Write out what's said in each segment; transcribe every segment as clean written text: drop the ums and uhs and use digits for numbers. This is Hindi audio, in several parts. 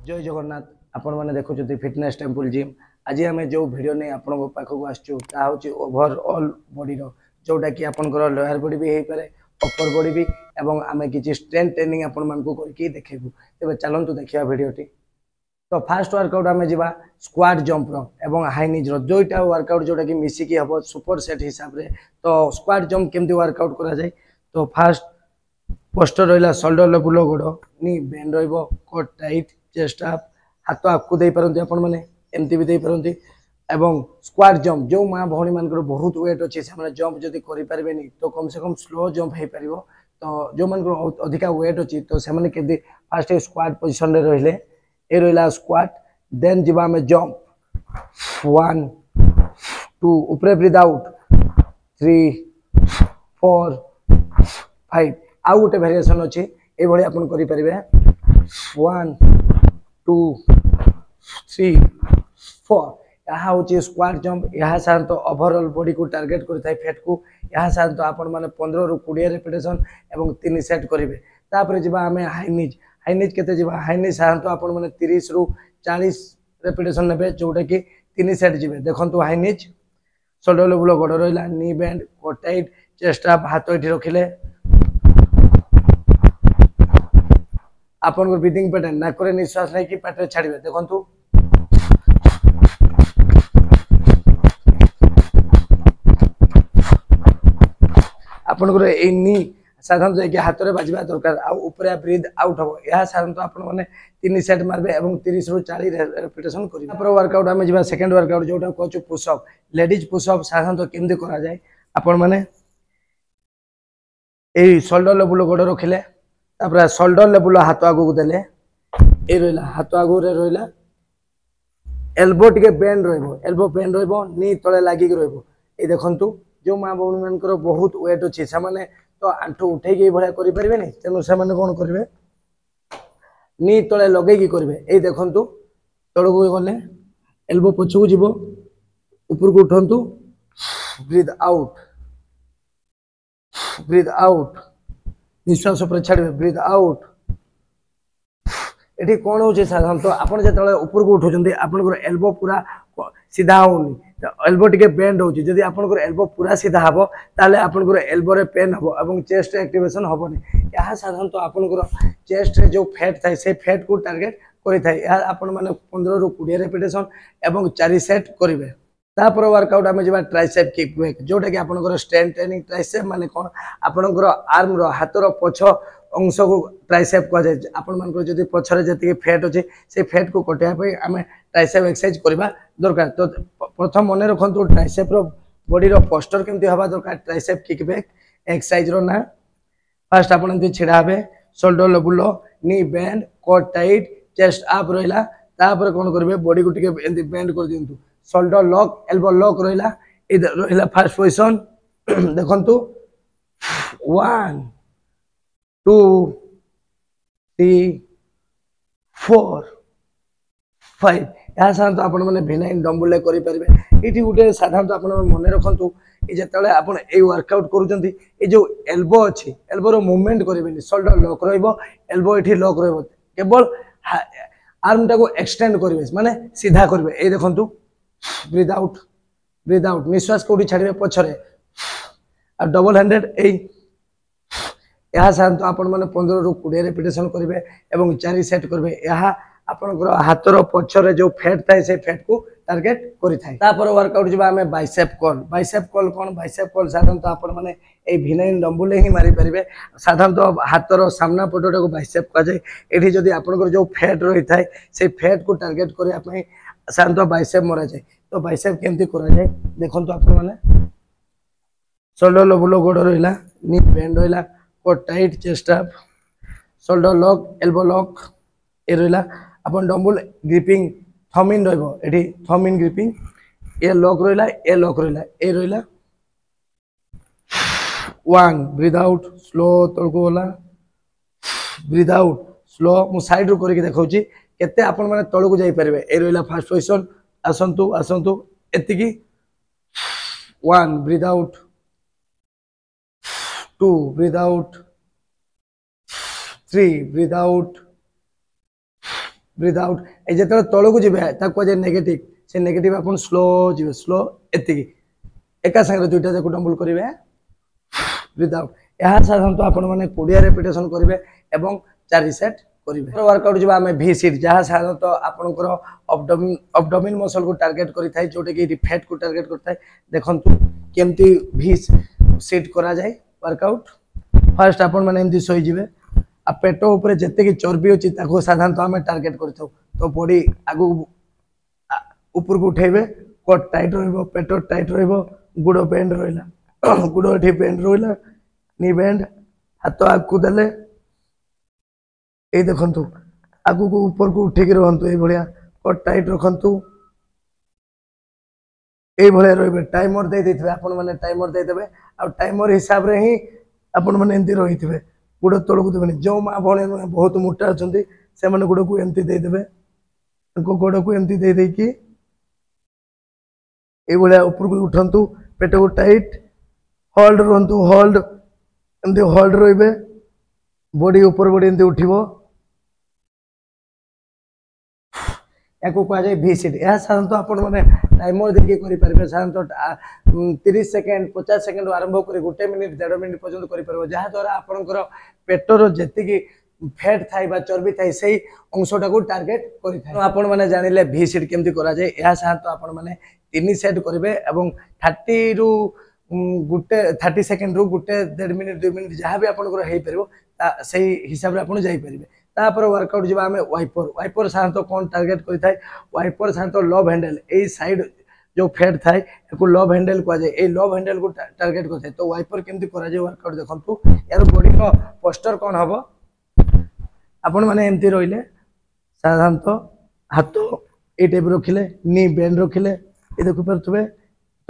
जय जगन्नाथ आपण मैंने देखुं फिटनेस टेम्पल जिम आज आम जो भिड नहीं आपण पाखक आसूँ ओभरऑल बॉडी जोटा कि आपंकर लोअर बॉडी भी हो पारे अपर बॉडी भी एवं आम किसी स्ट्रेंथ ट्रेनिंग आपण मानक करके देखू तेज चलतु देखा भिडटी। तो फास्ट वर्कआउट आम जा स्क्वाड जंप रो हाई निज रो दुईटा वर्कआउट जोटा कि मिसिकी हम सुपर सेट हिसाब से। तो स्क्वाड जंप केमती वर्कआउट करा जाए तो फास्ट पोस्टर रहा शोल्डर लेवल गोड़ नी बेंड रोट टाइट चेस्ट अप हाथ आगू दे पारती आपण मैंने एमती भी दे पारती एवं स्क्वाड जंप जो माँ भौणी मान बहुत वेट अच्छे से जंप जब करें तो कम से कम स्लो जंप हो पार। तो जो मान अधिका वेट अच्छी तो से केमती फास्ट स्क्वाड पोजिशन रहिले ए रहा स्क्वाड देन जीवा में जंप 1 2 ऊपर ब्रीथ आउट 3 4 5 आउ गोटे भेरिएसन अच्छी ये आप करें 1 2 3 4 यह हूँ स्क्वाड जंप। यह साधारणत ओवरऑल बॉडी को टार्गेट करता फैट को यह साधारणत आपण मैंने 15 ରୁ 20 रेपिटेशन एवं 3 सेट करेंगे। तापर जी आम हाई निज के हाई निज साधारणत आपण मैंने 30 ରୁ 40 रेपिटेशन ने जोटा कि 3 सेट जी देखो हाई निज शोल्डर लेवल गोड़ रहा knee bend core tight chest up हाथ ये रखिले आपन ब्रीथिंग पैटर्न नाक निश्वास नहीं कि पेट छाड़े देखु आपनकर नी साधारणतः हाथ में बाजवा दरकार आउे ब्रीथ आउट हम यह साधारणतः आप 3 सेट मारे और 30 ରୁ 40 रेपिटेशन करेंगे। वर्कआउट आम जा सेकेंड वर्कआउट जोटा कहूँ पुशअप लेडीज पुशअप साधारणतः केमती करा जाए आपण मैंने यही शोल्डर लेवल गोड़ रखिले शोल्डर लेवल हाथ आगू देले ये रहा हाथ आगू रहा एल्बो टे बेंड एल्बो बेंड नी तले लगिक ये देखु जो माँ भौणी मान बहुत वेट अच्छी से तो आंठू उठे भाया करें तेणु से कौन करेंगे नी तले लगे करेंगे ये देखु तलक गले एल्बो पछक जीव ऊपर को उठंतु ब्रीथ आउट निश्वास उपर छाड़े ब्रीथ आउट। ये कौन हो साधारणतः आप जो ऊपर को उठाऊँ आपंकर एल्बो पूरा सीधा होनी एल्बो टे बेंड हो आपंकर एल्बो पूरा सीधा हम ताले आपंकर एल्बो रे पेन हम और चेस्ट एक्टिवेशन हेनी यह साधारणतः आपंकर चेस्ट रे जो फैट थाए से फैट को टार्गेट करें आपण मैंने 15 ରୁ 20 रेपिटेशन एवं 4 सेट करेंगे। तापर वर्कआउट आम जा ट्राइसेप किक बैक जोटा कि आपंकर स्ट्रेंथ ट्रेनिंग ट्राइसेप माने कौन आपंकर आर्म रो हाथर पछ अंश को ट्राइसेप कह जाए आपण मान जब पछरे जी फैट अच्छे से फैट को कटाई आम ट्राइसेप एक्सरसाइज करवा दरकार। तो प्रथम मन रखु ट्राइसेप बॉडी रो पोस्टर केमती हवा दरकार ट्राइसेप किक बैक एक्सरसाइज रो ना फास्ट आप छिड़ा हे shoulder level knee bend core tight chest up रहा तापर कौन करेंगे बॉडी को टे बेंड कर दिंतु शोल्डर लॉक एल्बो लॉक रहा फास्ट पोजिशन देखु 1 2 3 4 5 यह साधारणतः आप भिनाइन डम्बुल करेंगे। ये गोटे साधारणतः आप मन रखु जिते आप वर्कआउट कर जो एल्बो अच्छी एल्बोर मुवमेंट करेंगे शोल्डर लॉक रेल्बो ये लॉक केवल आर्म टाक एक्सटेंड करेंगे माने सीधा करेंगे ये देखु ब्रीथ आउट निश्वास कौटी छाड़े पछरे डबल हैंडेड यह साधारणतः आप 15 ରୁ 20 रेपिटेशन करेंगे और 4 सेट करेंगे यह आपंकर हाथर पछरे जो फैट थाए से फैट को टार्गेट करें। वर्कआउट जी आम बाइसेप कल कौन बाइसेप कल साधारणतः आप भिनाइन डम्बुल ही मारी पारे साधारणतः हाथर सामना पटटा को बाइसेप कहुए ये जदि आपंकर जो फैट रही है से फैट को टार्गेट करने साधारणतः बाइसेप मरा जाए। तो बाइसेप केमती करा जाए देखो आप शोल्डर लेवल गोड़ रहा नी बेंड रहा कोट tight chest up shoulder lock elbow lock ये रहा आप डम्बुल ग्रिपिंग थम इन रही थम इन ग्रिपिंग ये लॉक रहा ये लॉक रहा ये रहा 1 ब्रीथ आउट स्लो तलक गला ब्रीथ आउट स्लो मु साइड रू करके देखा केते आपण माने तलक जाई परिबे ए रहिला फास्ट पोजीशन आसंतु आसंतु एतिकी 1 breathe out 2 breathe out, 3 breathe out, breathe out ए जेते तलू जीवे कहुए नेगेटिव से नेगेटिव आप स्लो जी स्लो एति एका संगे दुईटा जाक डम्बल करेंगे ब्रीथ आउट यह साधारणतः आपण मैंने 20 रेपिटेशन करेंगे और 4 सेट करेंगे वर्कआउट जी आम भि सीट जहाँ साधारणतः आपंकर अब्डोमिन मसल को टार्गेट करें जोटा कि फैट को टार्गेट करता है देखु केमती भि सीट करा जाए वर्कआउट फास्ट आपण मैंने एमती शोजे आ पेट उपर जिते चर्बी अच्छी साधारणतः आम टार्गेट कर तो बॉडी आगु ऊपर को उठेबे कट टाइट रहिबो पेट टाइट रहिबो गुड़ बेंड रहिला गुड़ एठी बेंड रहिला नी बेंड हाथ आगु देले ए देखंतु आगु को ऊपर को उठे के रहंतु ए भलिया कट टाइट रखंतु ए भलिया रहिबे टाइमर दे देथिबे आपण माने टाइमर दे देबे आ टाइमर हिसाब रे ही आपण माने एंती रहिथिबे गुड़ तळकु देबेनी जो मा भणे बहुत मोटा अछंती से माने गुड़ को एंती दे देबे को गोड़ को एंती दे दे की ए भलिया ऊपर को उठंतु पेट को टाइट होल्ड रहंतु होल्ड एमती होल्ड रहिबे बॉडी ऊपर बॉडी एमती उठिबो याको कह जाए भि सीट यह साधारणतः आपण मैंने टाइमर देखिए करेंगे साधारणतः 30 सेकेंड 50 सेकेंड आरंभ कर 1 मिनिट 1.5 मिनिट पर्यंत करें जहाद्वारा आपंकर पेटर जी फैट थाई चर्बी थाई से अंशटा को टार्गेट कर मैंने जानिले भि सीट केमती करा जाए यह साधारणतः आपण मैंने 3 सेट करेंगे और 30 रु गुटे 30 सेकेंड रु गुटे 1.5 मिनिट 2 मिनिट जहाँ भी आपंकर हो पार से हिसाब से आप जापर तापर वर्कआउट जी आम वाइपर वाइपर साधारणतः कौन टार्गेट करता है वाइपर साधारणतः लव हैंडल ए साइड जो फैट थाए लव हैंडल कह जाए ये लव हैंडल को टार्गेट करता है तो वाइपर केमती करा जाए वर्कआउट देखंतु यार बॉडी रो पोस्टर कौन हम आपण माने एमती रहिले साधारणतः हाथ ए टाइप रखिले नी बेंड रखिले ये देखि परथबे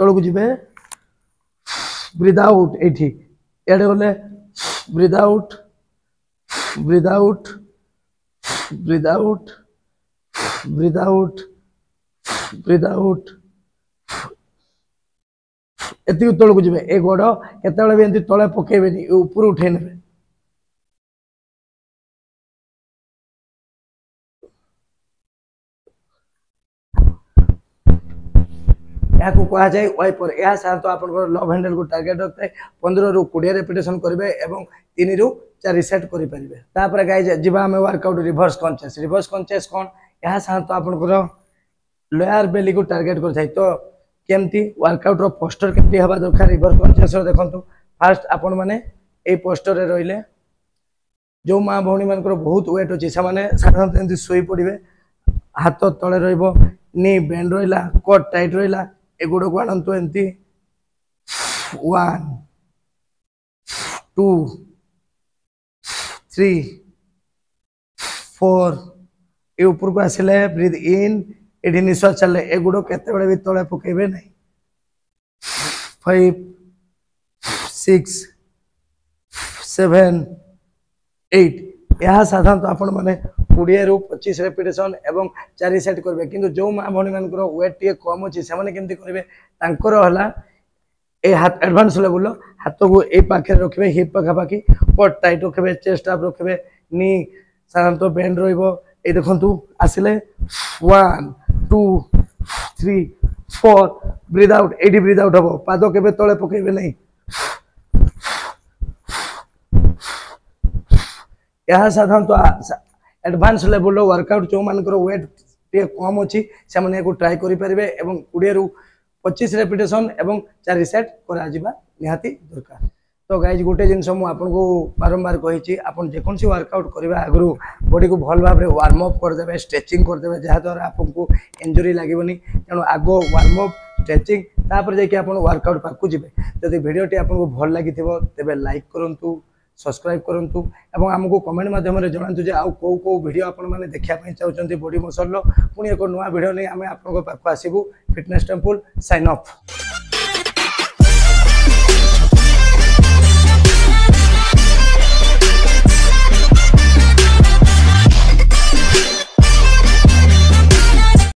तळकु जिबे ब्रीथ आउट एठी एडे गले breathe out breathe out breathe out breathe out breathe out एति तल को जिबे ए गोड़ केतेबेले भी एंती तळे पकेबेनी ऊपर उठे नेबे याको कहा जाए वाइपर यह साधारणतः आपंकर लव हैंडल को टार्गेट रखता है 15 रु 20 रेपिटेशन करेंगे और 3 रु 4 सेट करें गाइज जीवा आम वर्कआउट रिवर्स कंचेस कौन यह साधारणतः आपंकर लोअर बेली को टार्गेट करता तो केमती वर्कआउट रो पोस्टर केमती हवा दरकार रिवर्स कंचेस देखंतु फास्ट आपण माने ए पोस्टर रे रहिले जो माँ भौणी मान बहुत वेट अच्छी से साधारणतः एमती शोई पड़े हाथ तले रहिबो नी बेंड रहिला कट टाइट रहिला एगुड़ को आणंतु एमती 1 2 3 4 ए ऊपर को आसिले ब्रीथ इन एठी निश्वास चले एगुड़ केतेबेले भी तळे पकेबे नहीं 5 6 7 8 यह साधारणतः आपण माने 20 रु 25 रेपिटेशन एवं 4 सेट करेंगे किंतु जो माँ भौणी मान वेट टे कम अच्छी से केमती करेंगे तांकर हला ए हाथ एडवांस लेवल हाथ को ए पाखे रखिए हिप पाखापाखि कट टाइट रखिए चेस्ट आप रखिए नी साधारणतः बेंड रहिबो ए देखंतु आसिले 1 2 3 4 ब्रीथ आउट एडी ब्रीथ आउट हबो पाद केबे तळे पकेबे नहीं यह साधारणतः एडवांस लेवल वर्कआउट जो मान वेट टे कम अच्छी से ट्राए करेंगे और 20 रु 25 रेपिटेशन और 4 सेट करा निहाती दरकार तो गाइज गोटे जिनस मुझे बारंबार कही आपन जेकोसी वर्कआउट करने आगु बॉडी को भल भाव वार्म अप करदे स्ट्रेचिंग करदे जहाद्वारा आपको इंजुरी लगेनि तेणु आग वार्म अप स्ट्रेचिंग तापर जाकि आप वर्कआउट पाक जी जब भिडियोटी आपको भल लगी तेज लाइक करूँ सब्सक्राइब करूँ और आमको कमेंट माध्यम जनातु जे आउ कौ कौ वीडियो आपण मैंने देखा चाहते बॉडी मसल पुणी एक नुआ वीडियो नहीं आम आप आसबू फिटनेस टेम्पल साइन ऑफ।